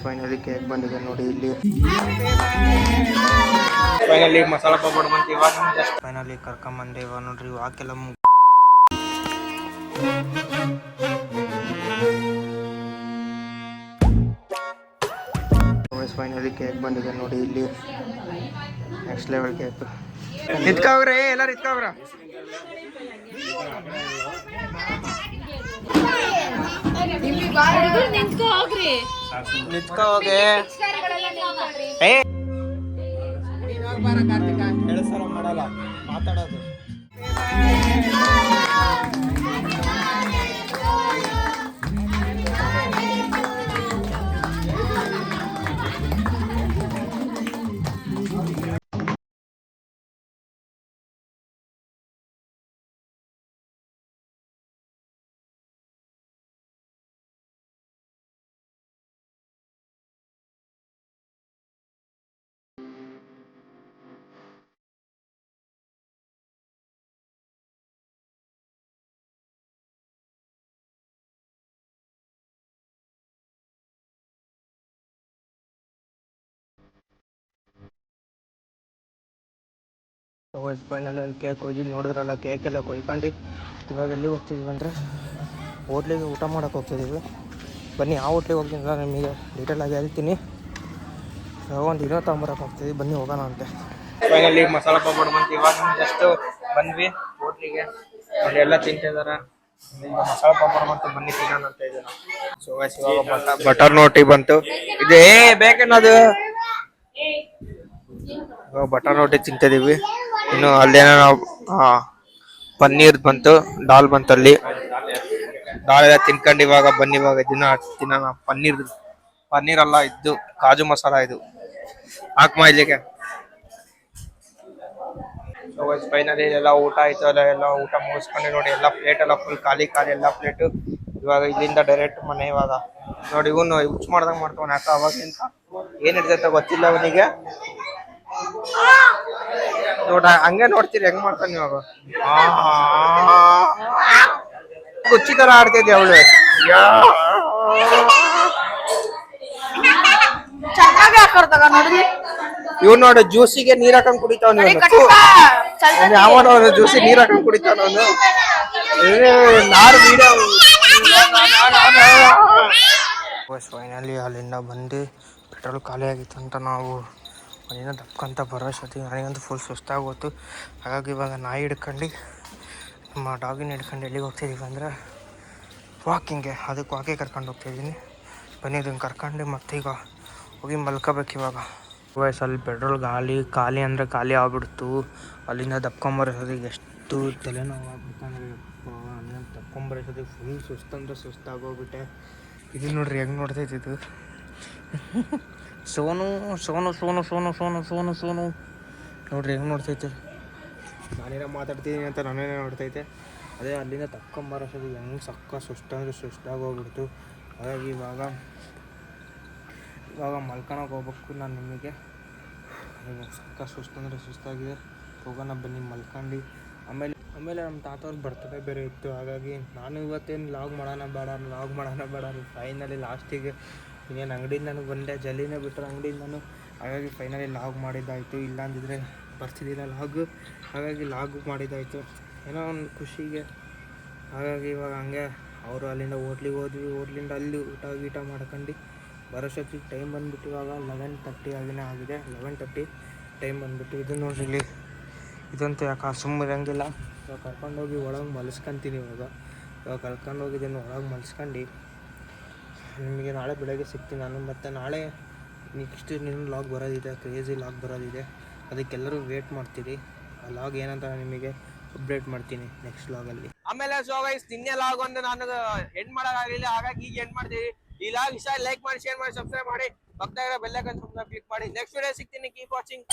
Finally cake ಬಂದಿದೆ ನೋಡಿ ಇಲ್ಲಿ. ಫೈನಲಿ ಮಸಾಲ ಪಾಪಡ್ ಬಂತು ಇವಾಗ. ಜಸ್ಟ್ ಫೈನಲಿ ಕರ್ಕೊಂಬಂದೆ ಇವಾಗ ನೋಡ್ರಿ ವಾಕೆಲ್ಲ ಫೈನಲಿ ಕೇಕ್ ಬಂದಿದೆ ನೋಡಿ ಇಲ್ಲಿ. Next level cake. ನಿತ್ಕೋಗ್ರೆ ಎಲ್ಲರೂ ನಿತ್ಕೋಗ್ರ. ನಿತ್ಕೋ ಹೋಗಿ ಕೆಲಸ ಮಾಡಲ್ಲ ಮಾತಾಡೋದು. ಫೈನಲ್ ಕೇಕ್ ಹೋಗಿ ನೋಡಿದ್ರಲ್ಲ, ಕೇಕ್ ಎಲ್ಲ ಕೊಯ್ಕೊಂಡು ಇವಾಗ ಎಲ್ಲಿ ಹೋಗ್ತಿದ್ವಿ ಅಂದರೆ ಹೋಟ್ಲಿಗೆ ಊಟ ಮಾಡೋಕೆ ಹೋಗ್ತಿದ್ದೀವಿ. ಬನ್ನಿ ಯಾವ ಹೋಟ್ಲಿಗೆ ಹೋಗ್ತೀನಿ ನಿಮಗೆ ಡೀಟೇಲಾಗಿ ಹೇಳ್ತೀನಿ. ಒಂದು ಇನ್ನೂ ತೊಗೊಂಬರಕ್ಕೆ ಹೋಗ್ತಿದ್ವಿ, ಬನ್ನಿ ಹೋಗೋಣ ಅಂತೆ. ಫೈನಲಿ ಮಸಾಲ ಪಾಪಡ್ ಬಂತು ಇವಾಗ. ಜಸ್ಟ್ ಬಂದ್ವಿ ಹೋಟ್ಲಿಗೆ, ಅಲ್ಲಿ ಎಲ್ಲ ತಿಂತಿದ್ದಾರೆ. ಮಸಾಲ ಪಾಪಡ್ ಬಂತು, ಬನ್ನಿ ತಿನ್ನೋಣ ಅಂತ ಇದ್ದೀವಿ ನಾವು. ಇವಾಗ ಬಟರ್ ರೋಟಿ ಬಂತು. ಇದೇ ಬೇಕನ್ನೋದು ಇವಾಗ ಬಟರ್ ರೋಟಿ ತಿಂತಿದ್ದೀವಿ. ಇನ್ನು ಅಲ್ಲೇನೋ ಪನ್ನೀರ್ ಬಂತು, ದಾಲ್ ಬಂತು. ಅಲ್ಲಿ ದಾಲ್ ಎಲ್ಲ ತಿನ್ಕೊಂಡು ಇವಾಗ ಬನ್ನಿ ಇವಾಗ ತಿನ್ನೋಣ. ಪನ್ನೀರ್ ಅಲ್ಲ, ಇದ್ದು ಕಾಜು ಮಸಾಲ. ಇದು ಹಾಕ್ಮಾ ಇಲ್ಲಿಗೆ. ಫೈನಲಿ ಎಲ್ಲ ಊಟ ಆಯ್ತು. ಎಲ್ಲ ಊಟ ಮುಗಿಸ್ಕೊಂಡು ನೋಡಿ, ಎಲ್ಲ ಪ್ಲೇಟ್ ಎಲ್ಲ ಫುಲ್ ಖಾಲಿ ಎಲ್ಲ ಪ್ಲೇಟು. ಇವಾಗ ಇಲ್ಲಿಂದ ಡೈರೆಕ್ಟ್ ಮನೆ. ಇವಾಗ ನೋಡಿ ಇವನು ಹುಚ್ಚು ಮಾಡ್ದಂಗೆ ಮಾಡ್ತಾವನ. ಯಾಕ ಅವಾಗಿಂತ ಏನ್ ಇರ್ತೈತೆ ಗೊತ್ತಿಲ್ಲ ಅವನಿಗೆ. ನೋಡ ಹಂಗೆ ನೋಡ್ತೀರಿ ಹೆಂಗ್ ಮಾಡ್ತಾನೆ ಇವಾಗ. ಹುಚ್ಚಿ ತರ ಆಡ್ತಿದ್ದೆ ಅವಳು. ಇವ್ ನೋಡು ಜ್ಯೂಸಿಗೆ ನೀರ್ ಹಾಕೊಂಡ್ ಕುಡಿತಾವ. ಯಾವ ಜ್ಯೂಸಿಗೆ ನೀರ್ ಹಾಕೊಂಡ್ ಕುಡಿತಾವ ಅವನು. ಫೈನಲಿ ಅಲ್ಲಿಂದ ಬಂದು ಪೆಟ್ರೋಲ್ ಖಾಲಿ ಆಗಿತ್ತು ಅಂತ ನಾವು ಅಲ್ಲಿಂದ ದಪ್ಕೊಂತ ಬರೋಷ್ಟೊತ್ತಿಗೆ ನನಗಂತೂ ಫುಲ್ ಸುಸ್ತಾಗೋತು. ಹಾಗಾಗಿ ಇವಾಗ ನಾಯಿ ಹಿಡ್ಕೊಂಡು, ನಮ್ಮ ಡಾಗಿನ ಹಿಡ್ಕೊಂಡು ಎಲ್ಲಿಗೆ ಹೋಗ್ತಿದ್ದೀವಿ ಅಂದರೆ ವಾಕಿಂಗ್ಗೆ. ಅದಕ್ಕೆ ವಾಕಿಂಗ್ ಕರ್ಕೊಂಡು ಹೋಗ್ತಾಯಿದ್ದೀನಿ. ಬನ್ನಿ ಇದನ್ನು ಕರ್ಕೊಂಡು ಮತ್ತೆ ಈಗ ಹೋಗಿ ಮಲ್ಕೋಬೇಕು. ಇವಾಗ ವಯಸ್ಸಲ್ಲಿ ಪೆಟ್ರೋಲ್ ಖಾಲಿ ಅಂದರೆ ಖಾಲಿ ಆಗ್ಬಿಡ್ತು. ಅಲ್ಲಿಂದ ದಪ್ಕೊಂಬರೋದಿಗೆ ಎಷ್ಟು ತಲೆನೋವು ಆಗ್ಬಿಡ್ತು ಅಂದರೆ ಅಲ್ಲಿಂದ ದಪ್ಕೊಂಬರೋದಿಗೆ ಫುಲ್ ಸುಸ್ತಂದ್ರೆ ಸುಸ್ತಾಗೋಗ್ಬಿಟ್ಟೆ. ಇದು ನೋಡ್ರಿ ಹೆಂಗೆ ನೋಡ್ತೈತಿ ಇದು. ಸೋನು ಸೋನು ಸೋನು ಸೋನು ಸೋನು ಸೋನು ಸೋನು ನೋಡ್ರಿ ಹೆಂಗೆ ನೋಡ್ತೈತೆ. ನಾನೇನೋ ಮಾತಾಡ್ತೀನಿ ಅಂತ ನಾನೇನೋ ನೋಡ್ತೈತೆ. ಅದೇ ಅಲ್ಲಿಂದ ತಕ್ಕೊಂಬರೋದು ಹೆಂಗೆ ಸುಸ್ತಂದ್ರೆ ಸುಸ್ತಾಗೋಗ್ಬಿಡ್ತು. ಹಾಗಾಗಿ ಇವಾಗ ಮಲ್ಕೊಳಕ್ಕೆ ಹೋಗ್ಬೇಕು ನಾನು. ನಿಮಗೆ ಸುಸ್ತಂದ್ರೆ ಸುಸ್ತಾಗಿದೆ. ಹೋಗೋಣ ಬನ್ನಿ ಮಲ್ಕೊಂಡು. ಆಮೇಲೆ ನಮ್ಮ ತಾತವ್ರ ಬರ್ತಡೇ ಬೇರೆ ಇತ್ತು. ಹಾಗಾಗಿ ನಾನು ಇವತ್ತೇನು ಲಾಗ್ ಮಾಡೋಣ ಬೇಡ ಫೈನಲಿ ಲಾಸ್ಟಿಗೆ ಇನ್ನೇನು ಅಂಗಡಿಯಿಂದನೂ ಬಂದೆ. ಜಲ್ಲಿನೇ ಬಿಟ್ಟರು ಅಂಗಡಿಯಿಂದನೂ. ಹಾಗಾಗಿ ಫೈನಲಿ ಲಾಗ್ ಮಾಡಿದ್ದಾಯಿತು. ಇಲ್ಲ ಅಂದಿದ್ರೆ ಬರ್ತಿದ್ದಿಲ್ಲ ಲಾಗು. ಹಾಗಾಗಿ ಲಾಗು ಮಾಡಿದ್ದಾಯಿತು ಏನೋ ಒಂದು ಖುಷಿಗೆ. ಹಾಗಾಗಿ ಇವಾಗ ಹಂಗೆ ಅವರು ಅಲ್ಲಿಂದ ಹೋಟ್ಲಿಗೆ ಹೋದ್ವಿ. ಹೋಟ್ಲಿಂದ ಅಲ್ಲಿ ಊಟ ಮಾಡ್ಕೊಂಡು ಬರೋಷ್ಟೊತ್ತಿಗೆ ಟೈಮ್ ಬಂದುಬಿಟ್ಟು ಇವಾಗ 11:30 ಆಗಿದೆ. 11:30 ಟೈಮ್ ಬಂದುಬಿಟ್ಟು. ಇದು ನೋಡ್ರಿ ಇಲ್ಲಿ ಇದಂತೂ ಯಾಕೆ ಸುಮ್ಮನೆ ಇರೋಂಗಿಲ್ಲ. ಇವಾಗ ಕರ್ಕೊಂಡೋಗಿ ಒಳಗೆ ಮಲ್ಸ್ಕೊತೀನಿ. ಇವಾಗ ಕರ್ಕೊಂಡೋಗಿದ್ದೀನಿ ಒಳಗೆ ಮಲ್ಸ್ಕೊಂಡು ನಿಮಗೆ ನಾಳೆ ಬೆಳಗ್ಗೆ ಸಿಗ್ತೀನಿ ನಾನು. ಮತ್ತು ನಾಳೆ ನೆಕ್ಸ್ಟ್ ಇನ್ನೊಂದು ಲಾಗ್ ಬರೋದಿದೆ, ಕ್ರೇಜಿ ಲಾಗ್ ಬರೋದಿದೆ. ಅದಕ್ಕೆಲ್ಲರೂ ವೇಟ್ ಮಾಡ್ತೀರಿ. ಆ ಲಾಗ್ ಏನಂತ ನಿಮಗೆ ಅಪ್ಡೇಟ್ ಮಾಡ್ತೀನಿ ನೆಕ್ಸ್ಟ್ ಲಾಗಲ್ಲಿ. ಆಮೇಲೆ ನಿನ್ನೆ ಲಾಗ್ ಒಂದು ನಾನು ಎಂಡ್ ಮಾಡೋಕ್ಕಾಗಲಿಲ್ಲ. ಹಾಗಾಗಿ ಈಗ ಎಂಡ್ ಮಾಡ್ತೀವಿ. ಈ ಲಾಗ್ ಇಷ್ಟ ಲೈಕ್ ಮಾಡಿ, ಶೇರ್ ಮಾಡಿ, ಸಬ್ಸ್ಕ್ರೈಬ್ ಮಾಡಿ, ಪಕ್ಕದಾಗ ಬೆಲ್ ಐಕಾನ್ ಕ್ಲಿಕ್ ಮಾಡಿ. ನೆಕ್ಸ್ಟ್ ವಿಡಿಯೋ ಸಿಗ್ತೀನಿ. Keep watching.